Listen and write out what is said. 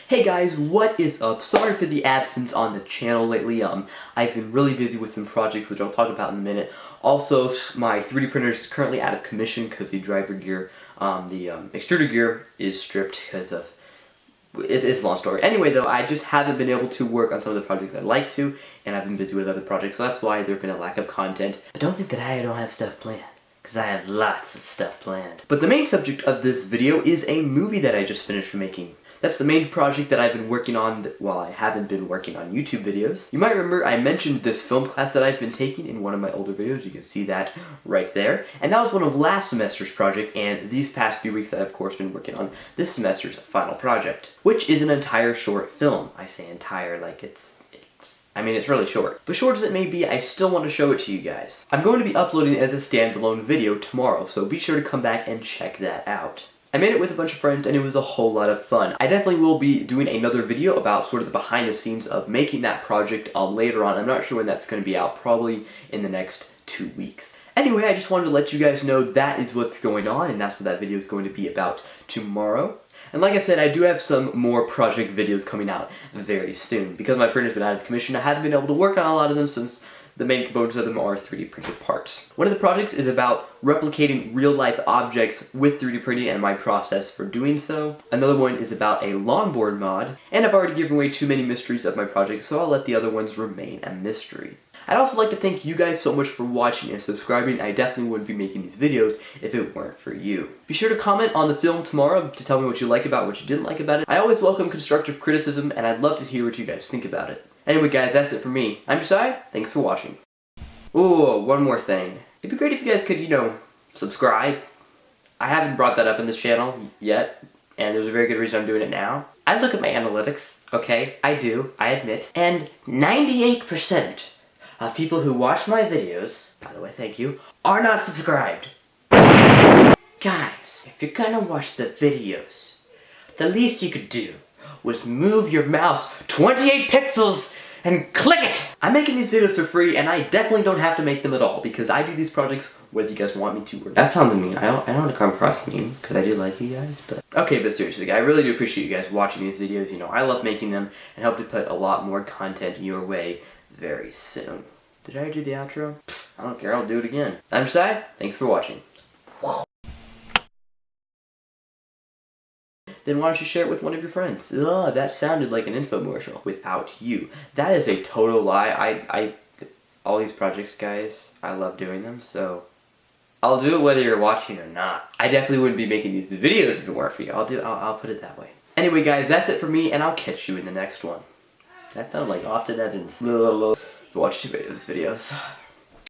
Hey guys, what is up? Sorry for the absence on the channel lately. I've been really busy with some projects, which I'll talk about in a minute. Also, my 3D printer is currently out of commission because the driver gear, the extruder gear is stripped because of, it's a long story. Anyway though, I just haven't been able to work on some of the projects I'd like to, and I've been busy with other projects, so that's why there's been a lack of content. But don't think that I don't have stuff planned, because I have lots of stuff planned. But the main subject of this video is a movie that I just finished making. That's the main project that I've been working on while I haven't been working on YouTube videos. You might remember I mentioned this film class that I've been taking in one of my older videos. You can see that right there. And that was one of last semester's project, and these past few weeks I've of course been working on this semester's final project, which is an entire short film. I say entire like it's really short. But short as it may be, I still want to show it to you guys. I'm going to be uploading it as a standalone video tomorrow, so be sure to come back and check that out. I made it with a bunch of friends and it was a whole lot of fun. I definitely will be doing another video about sort of the behind the scenes of making that project later on. I'm not sure when that's going to be out, probably in the next 2 weeks. Anyway, I just wanted to let you guys know that is what's going on, and that's what that video is going to be about tomorrow. And like I said, I do have some more project videos coming out very soon. Because my printer's been out of commission, I haven't been able to work on a lot of them since the main components of them are 3D printed parts. One of the projects is about replicating real-life objects with 3D printing and my process for doing so. Another one is about a longboard mod, and I've already given away too many mysteries of my project, so I'll let the other ones remain a mystery. I'd also like to thank you guys so much for watching and subscribing. I definitely wouldn't be making these videos if it weren't for you. Be sure to comment on the film tomorrow to tell me what you like about it, what you didn't like about it. I always welcome constructive criticism, and I'd love to hear what you guys think about it. Anyway guys, that's it for me. I'm Josiah, thanks for watching. Oh, one more thing. It'd be great if you guys could, subscribe. I haven't brought that up in this channel yet, and there's a very good reason I'm doing it now. I look at my analytics, okay? I do, I admit. And 98% of people who watch my videos, by the way, thank you, are not subscribed. Guys, if you're gonna watch the videos, the least you could do was move your mouse 28 pixels and click it! I'm making these videos for free, and I definitely don't have to make them at all, because I do these projects whether you guys want me to or not. That sounds mean. I don't want to come across mean, because I do like you guys, but... Okay, but seriously, I really do appreciate you guys watching these videos. I love making them, and hope to put a lot more content your way very soon. Did I already do the outro? I don't care, I'll do it again. I'm Josiah, thanks for watching. Then why don't you share it with one of your friends? Ugh, that sounded like an infomercial without you. That is a total lie. All these projects, guys, I love doing them, so I'll do it whether you're watching or not. I definitely wouldn't be making these videos if it weren't for you. I'll put it that way. Anyway, guys, that's it for me, and I'll catch you in the next one. That sounded like Austin Evans. Watch too many of those videos.